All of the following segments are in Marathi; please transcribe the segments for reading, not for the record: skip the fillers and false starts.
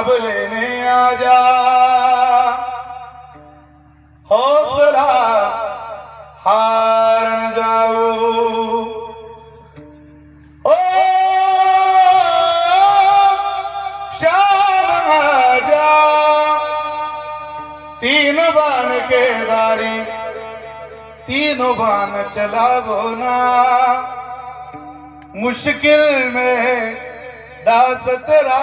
अब लेने आजा, हौसला हार न जाओ। ओ शाम आजा, तीन बान के दारी, तीनों बान चलावो ना, मुश्किल में दास तेरा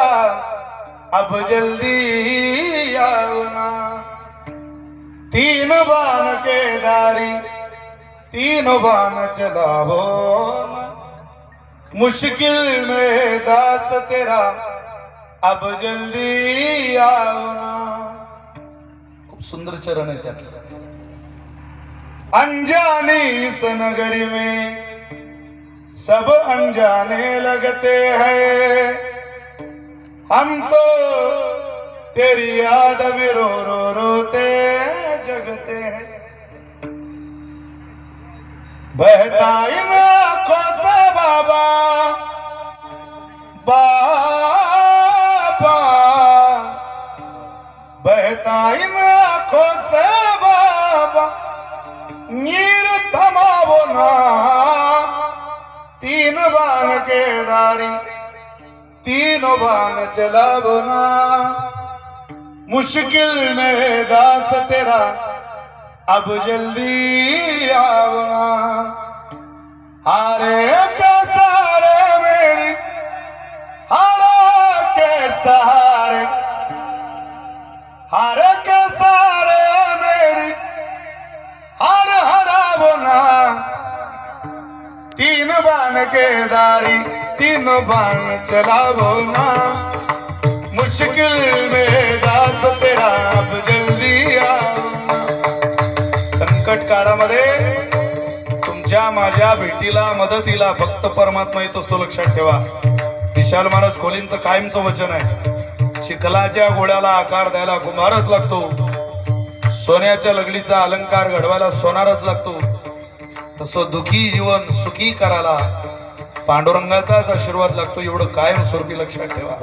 अब जल्दी आओ ना। तीन बान के दारी, तीनों बान चलावो ना, मुश्किल में दास तेरा अब जल्दी आओ ना। खूप सुंदर चरण आहे त्यातलं। अनजानी इस नगरी में सब अनजाने लगते हैं, हम तो तेरी याद में रो रो रोते जगते हैं। बहता इन आँखों से बाबा बाबा, बहता इन आँखों से बाबा, नीर थमावो ना, तीन बान के दारी, तीनों बान चलावो ना, मुश्किल में दास तेरा अब जल्दी आओ ना। हारे के सहारे मेरी, हारे के सहारे, हारे के सहारे मेरी हार हरावो ना, तीन बान के दारी, तीनों बान चलावो ना, मुश्किल में दास तेरा अब जल्दी आओ ना। संकट काळामध्ये तुमच्या माझ्या भेटीला मदतीला फक्त परमात्मा येत असतो, लक्षात ठेवा। विशाल महाराज खोलींचं कायमचं वचन आहे, चिखलाच्या गोळ्याला आकार द्यायला कुंभारच लागतो, सोन्याच्या लगडीचा अलंकार घडवायला सोनारच लागतो, तसं दुखी जीवन सुखी करायला पांडुरंगाचाच आशीर्वाद लागतो, एवढं कायम स्वरूपी लक्षात ठेवा।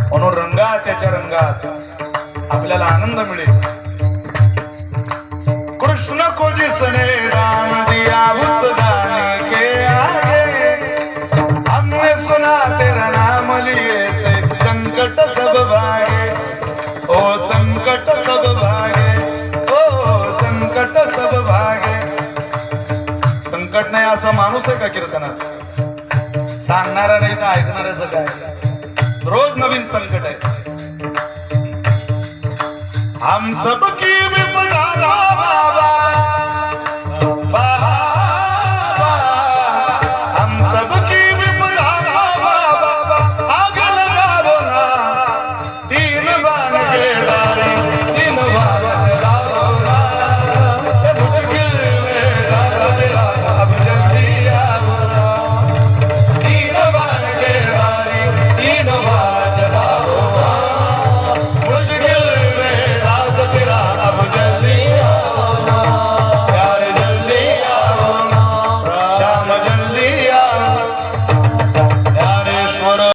म्हणून रंगात, त्याच्या रंगात आपल्याला आनंद मिळेल। कृष्ण को जिसने दान दिया उस दान के आगे, हमने सुना तेरा नाम लिए से संकट सब भागे, ओ संकट सब भागे, ओ संकट सब भागे। संकट नाही असा माणूस आहे का कीर्तनात? सांगणारा नाही तर ऐकणाऱ्याचं काय? रोज नवीन संकट आहे। हम सब